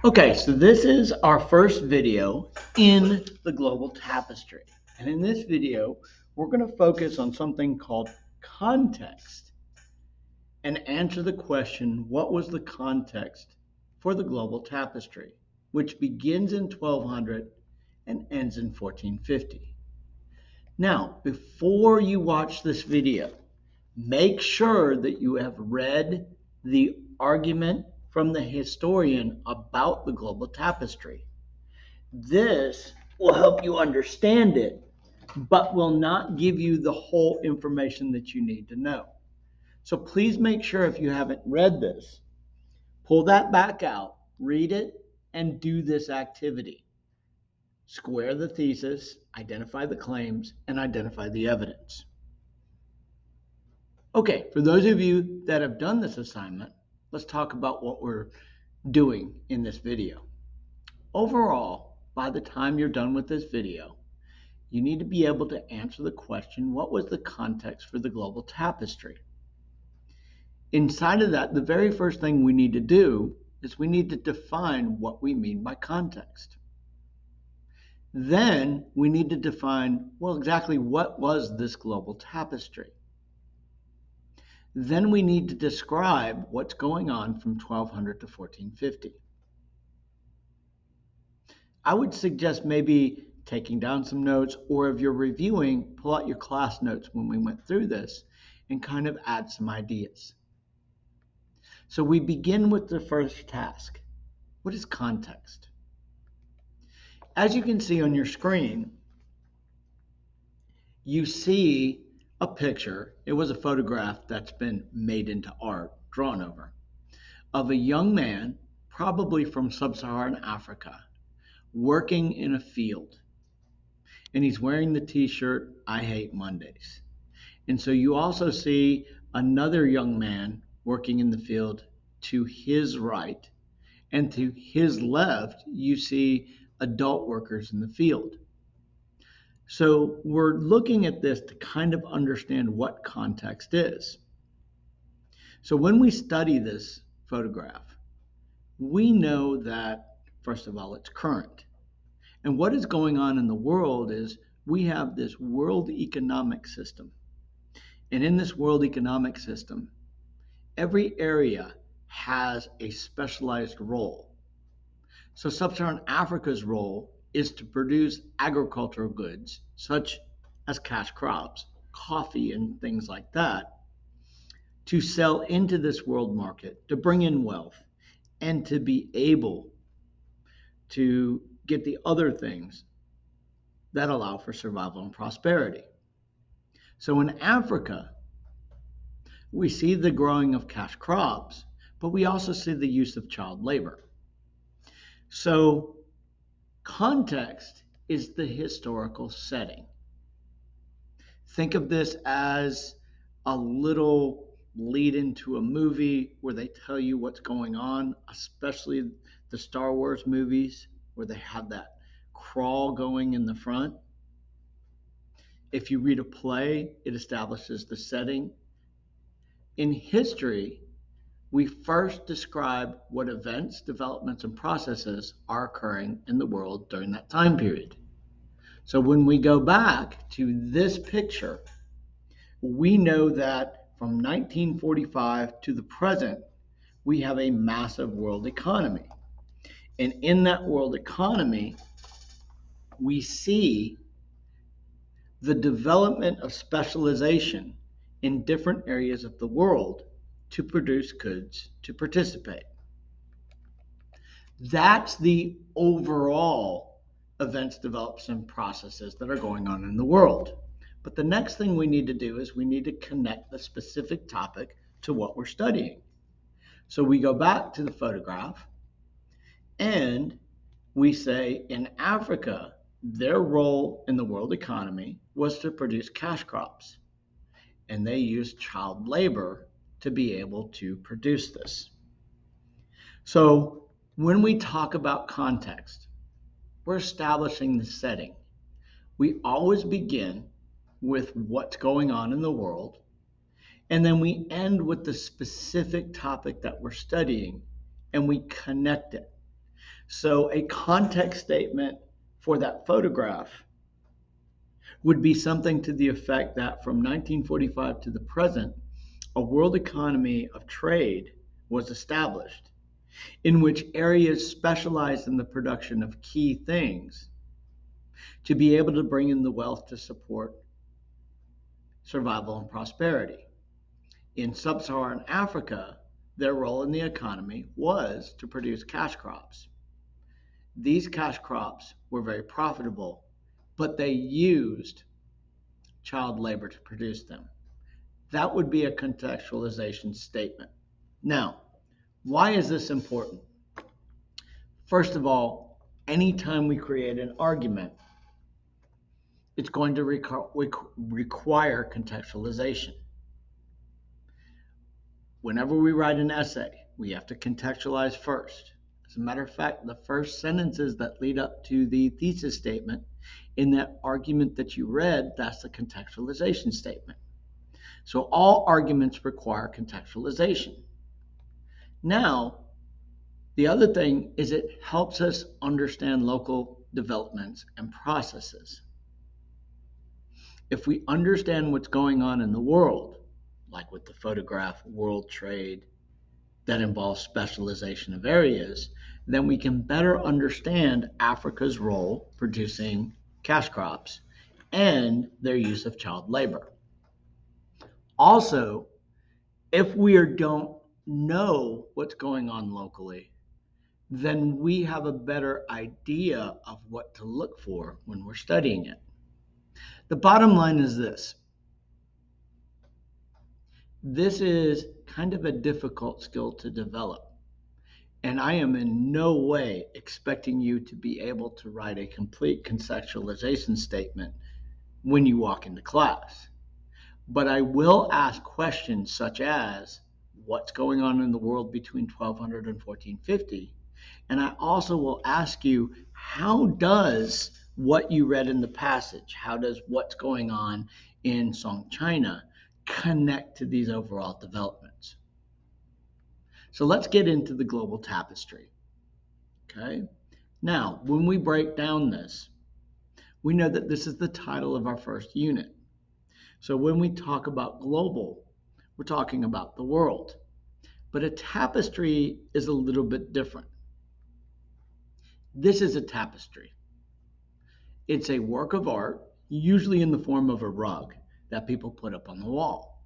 Okay, so this is our first video in the global tapestry. And in this video, we're going to focus on something called context and answer the question, what was the context for the global tapestry, which begins in 1200 and ends in 1450. Now, before you watch this video, make sure that you have read the argument from the historian about the global tapestry. This will help you understand it, but will not give you the whole information that you need to know. So please make sure if you haven't read this, pull that back out, read it, and do this activity. Square the thesis, identify the claims, and identify the evidence. Okay, for those of you that have done this assignment, let's talk about what we're doing in this video. Overall, by the time you're done with this video, you need to be able to answer the question, what was the context for the global tapestry? Inside of that, the very first thing we need to do is we need to define what we mean by context. Then we need to define, well, exactly what was this global tapestry? Then we need to describe what's going on from 1200 to 1450. I would suggest maybe taking down some notes, or if you're reviewing, pull out your class notes when we went through this and kind of add some ideas. So we begin with the first task. What is context? As you can see on your screen, you see a picture. It was a photograph that's been made into art, drawn over, of a young man, probably from sub-Saharan Africa, working in a field. And he's wearing the t-shirt, "I hate Mondays." And so you also see another young man working in the field to his right, and to his left, you see adult workers in the field. So we're looking at this to kind of understand what context is. So when we study this photograph, we know that, first of all, it's current. And what is going on in the world is we have this world economic system. And in this world economic system, every area has a specialized role. So sub-Saharan Africa's role is to produce agricultural goods, such as cash crops, coffee, and things like that, to sell into this world market, to bring in wealth, and to be able to get the other things that allow for survival and prosperity. So in Africa, we see the growing of cash crops, but we also see the use of child labor. So context is the historical setting. Think of this as a little lead into a movie where they tell you what's going on, especially the Star Wars movies where they have that crawl going in the front. If you read a play, it establishes the setting. In history, we first describe what events, developments, and processes are occurring in the world during that time period. So when we go back to this picture, we know that from 1945 to the present, we have a massive world economy. And in that world economy, we see the development of specialization in different areas of the world to produce goods to participate. That's the overall events, developments, and processes that are going on in the world. But the next thing we need to do is we need to connect the specific topic to what we're studying. So we go back to the photograph and we say in Africa, their role in the world economy was to produce cash crops. And they used child labor to be able to produce this. So when we talk about context, we're establishing the setting. We always begin with what's going on in the world, and then we end with the specific topic that we're studying, and we connect it. So a context statement for that photograph would be something to the effect that from 1945 to the present, a world economy of trade was established in which areas specialized in the production of key things to be able to bring in the wealth to support survival and prosperity. In sub Saharan Africa, their role in the economy was to produce cash crops. These cash crops were very profitable, but they used child labor to produce them. That would be a contextualization statement. Now, why is this important? First of all, anytime we create an argument, it's going to require contextualization. Whenever we write an essay, we have to contextualize first. As a matter of fact, the first sentences that lead up to the thesis statement in that argument that you read, that's the contextualization statement. So all arguments require contextualization. Now, the other thing is it helps us understand local developments and processes. If we understand what's going on in the world, like with the photograph world trade that involves specialization of areas, then we can better understand Africa's role producing cash crops and their use of child labor. Also, if we don't know what's going on locally, then we have a better idea of what to look for when we're studying it. The bottom line is this. This is kind of a difficult skill to develop, and I am in no way expecting you to be able to write a complete conceptualization statement when you walk into class. But I will ask questions such as, what's going on in the world between 1200 and 1450? And I also will ask you, how does what you read in the passage, how does what's going on in Song China connect to these overall developments? So let's get into the global tapestry. Okay. Now, when we break down this, we know that this is the title of our first unit. So when we talk about global, we're talking about the world. But a tapestry is a little bit different. This is a tapestry. It's a work of art, usually in the form of a rug that people put up on the wall.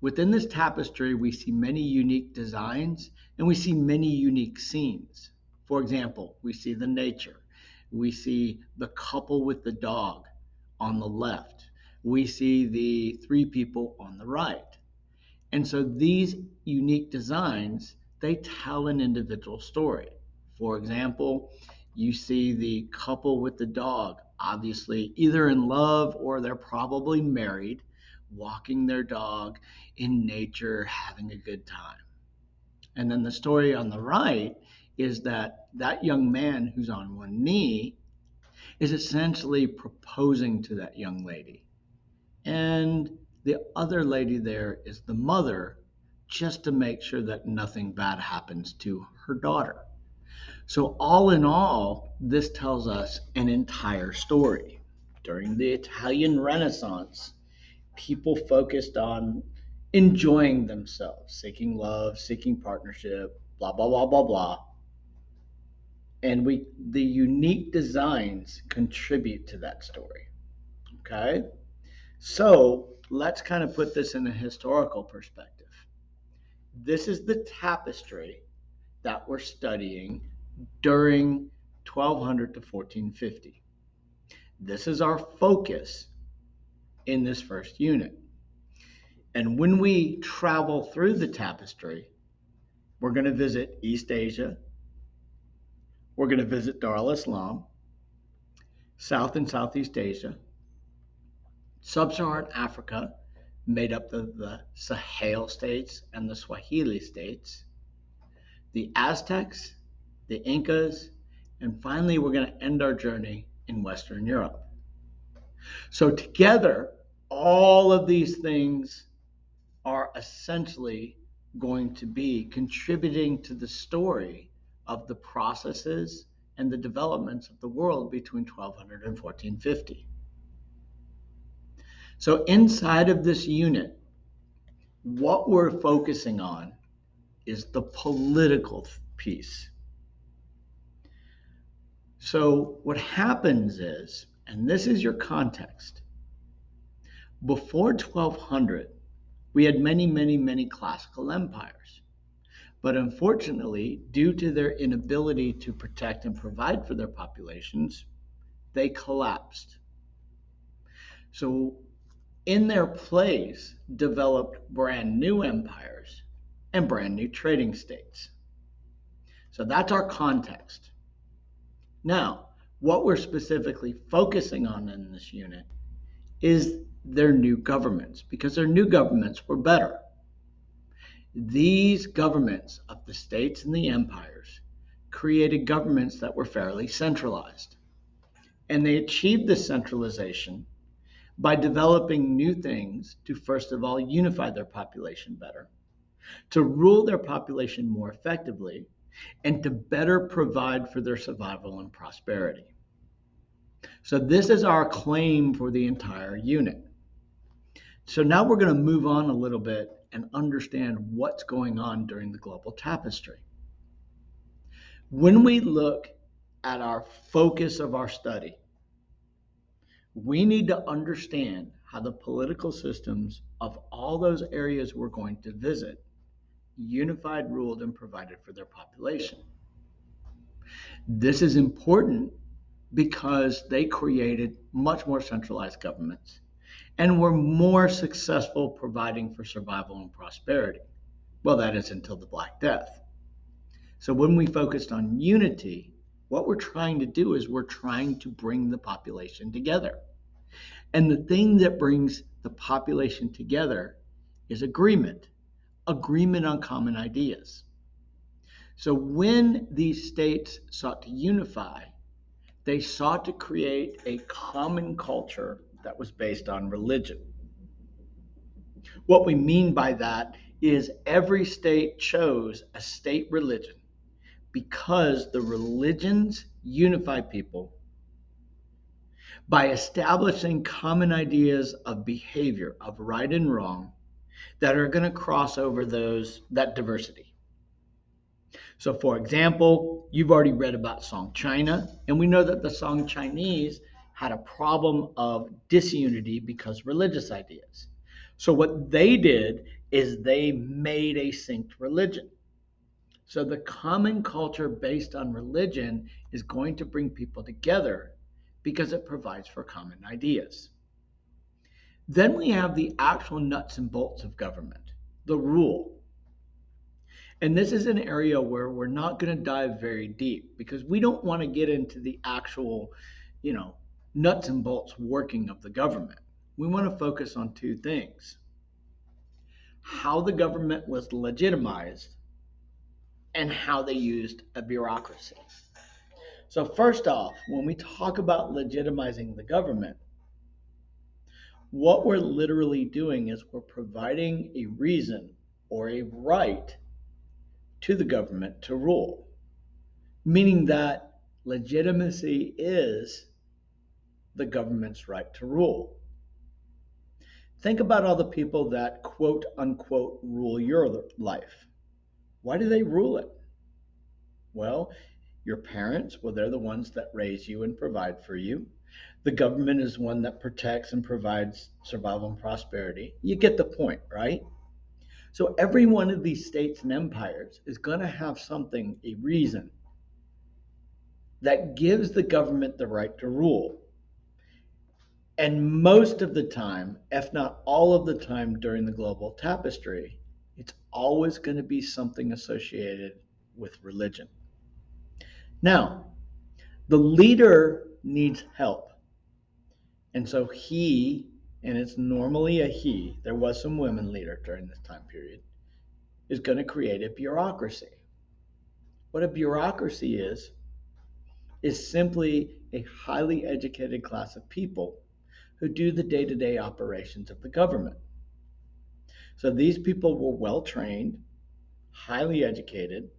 Within this tapestry, we see many unique designs and we see many unique scenes. For example, we see the nature. We see the couple with the dog on the left. We see the three people on the right. And so these unique designs, they tell an individual story. For example, you see the couple with the dog, obviously either in love or they're probably married, walking their dog in nature, having a good time. And then the story on the right is that young man who's on one knee is essentially proposing to that young lady. And the other lady there is the mother, just to make sure that nothing bad happens to her daughter. So all in all, this tells us an entire story. During the Italian Renaissance, people focused on enjoying themselves, seeking love, seeking partnership, blah, blah, blah, blah, blah. And the unique designs contribute to that story. Okay? So let's kind of put this in a historical perspective. This is the tapestry that we're studying during 1200 to 1450. This is our focus in this first unit. And when we travel through the tapestry, we're going to visit East Asia, we're going to visit Dar es Salaam, South and Southeast Asia, Sub-Saharan Africa, made up of the Sahel states and the Swahili states, the Aztecs, the Incas, and finally we're going to end our journey in Western Europe. So together, all of these things are essentially going to be contributing to the story of the processes and the developments of the world between 1200 and 1450. So, inside of this unit, what we're focusing on is the political piece. So, what happens is, and this is your context, before 1200, we had many, many, many classical empires. But unfortunately, due to their inability to protect and provide for their populations, they collapsed. So, in their place, developed brand new empires and brand new trading states. So, that's our context. Now, what we're specifically focusing on in this unit is their new governments, because their new governments were better. These governments of the states and the empires created governments that were fairly centralized. And they achieved this centralization by developing new things to, first of all, unify their population better, to rule their population more effectively, and to better provide for their survival and prosperity. So, this is our claim for the entire unit. So, now we're going to move on a little bit and understand what's going on during the global tapestry. When we look at our focus of our study, we need to understand how the political systems of all those areas we're going to visit unified, ruled, and provided for their population. This is important because they created much more centralized governments and were more successful providing for survival and prosperity. Well, that is until the Black Death. So when we focused on unity, what we're trying to do is we're trying to bring the population together. And the thing that brings the population together is agreement on common ideas. So when these states sought to unify, they sought to create a common culture that was based on religion. What we mean by that is every state chose a state religion because the religions unify people by establishing common ideas of behavior, of right and wrong, that are going to cross over that diversity. So, for example, you've already read about Song China, and we know that the Song Chinese had a problem of disunity because religious ideas. So, what they did is they made a synced religion. So, the common culture based on religion is going to bring people together because it provides for common ideas. Then we have the actual nuts and bolts of government, the rule. And this is an area where we're not going to dive very deep because we don't want to get into the actual, nuts and bolts working of the government. We want to focus on two things: how the government was legitimized and how they used a bureaucracy. So first off, when we talk about legitimizing the government, what we're literally doing is we're providing a reason or a right to the government to rule, meaning that legitimacy is the government's right to rule. Think about all the people that quote unquote rule your life. Why do they rule it? Well, your parents, they're the ones that raise you and provide for you. The government is one that protects and provides survival and prosperity. You get the point, right? So every one of these states and empires is going to have something, a reason, that gives the government the right to rule. And most of the time, if not all of the time during the global tapestry, it's always going to be something associated with religion. Now, the leader needs help. And so he, and it's normally a he, there was some women leader during this time period, is going to create a bureaucracy. What a bureaucracy is simply a highly educated class of people who do the day-to-day operations of the government. So these people were well trained, highly educated,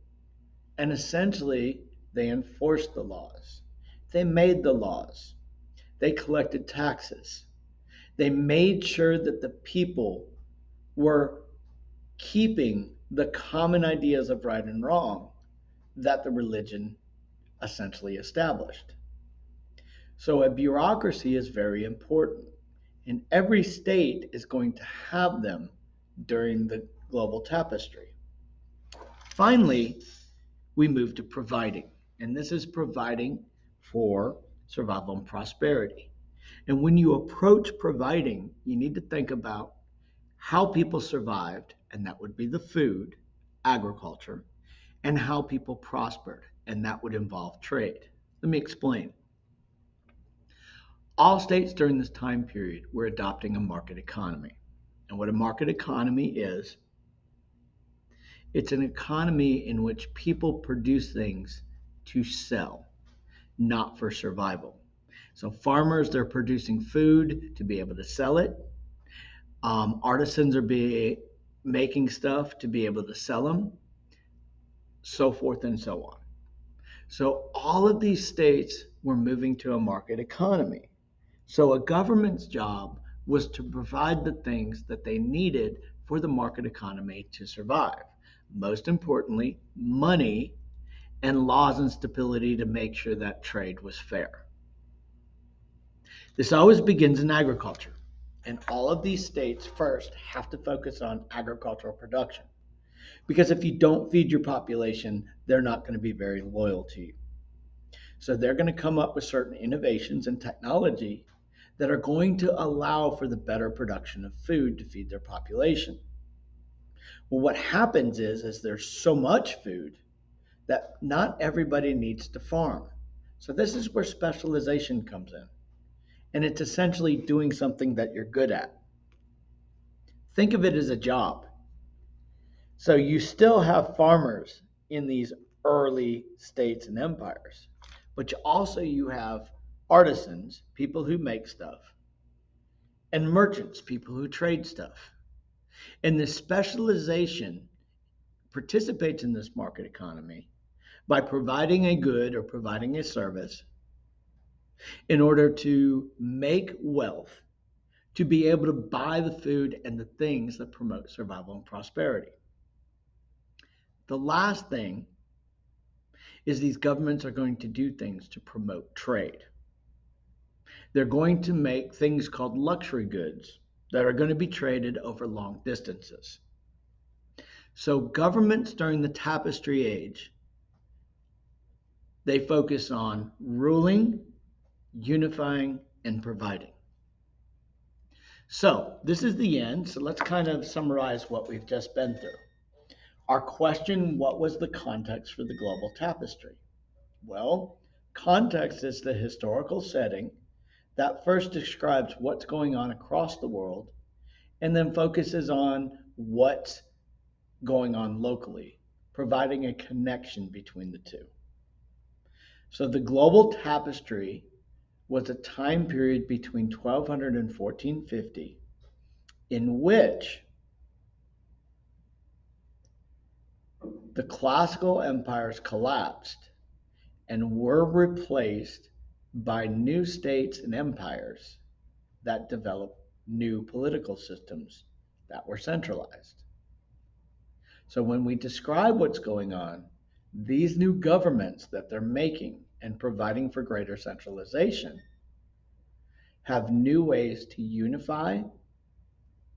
And essentially, they enforced the laws. They made the laws. They collected taxes. They made sure that the people were keeping the common ideas of right and wrong that the religion essentially established. So a bureaucracy is very important, and every state is going to have them during the global tapestry. Finally, we move to providing, and this is providing for survival and prosperity. And when you approach providing, you need to think about how people survived, and that would be the food, agriculture, and how people prospered, and that would involve trade. Let me explain. All states during this time period were adopting a market economy. And what a market economy is, it's an economy in which people produce things to sell, not for survival. So farmers, they're producing food to be able to sell it. Artisans are making stuff to be able to sell them, so forth and so on. So all of these states were moving to a market economy. So a government's job was to provide the things that they needed for the market economy to survive. Most importantly, money and laws and stability to make sure that trade was fair. This always begins in agriculture, and all of these states first have to focus on agricultural production. Because if you don't feed your population, they're not going to be very loyal to you. So they're going to come up with certain innovations and technology that are going to allow for the better production of food to feed their population. Well, what happens is there's so much food that not everybody needs to farm. So this is where specialization comes in. And it's essentially doing something that you're good at. Think of it as a job. So you still have farmers in these early states and empires, but you have artisans, people who make stuff, and merchants, people who trade stuff. And this specialization participates in this market economy by providing a good or providing a service in order to make wealth, to be able to buy the food and the things that promote survival and prosperity. The last thing is these governments are going to do things to promote trade. They're going to make things called luxury goods that are going to be traded over long distances. So governments during the tapestry age, they focus on ruling, unifying, and providing. So this is the end. So let's kind of summarize what we've just been through. Our question, what was the context for the global tapestry? Well, context is the historical setting that first describes what's going on across the world and then focuses on what's going on locally, providing a connection between the two. So the global tapestry was a time period between 1200 and 1450 in which the classical empires collapsed and were replaced by new states and empires that developed new political systems that were centralized. So when we describe what's going on, these new governments that they're making and providing for greater centralization have new ways to unify,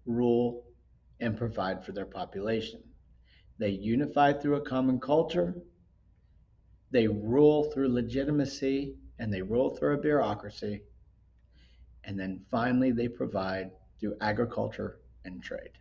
rule, and provide for their population. They unify through a common culture, they rule through legitimacy, and they rule through a bureaucracy, and then finally they provide through agriculture and trade.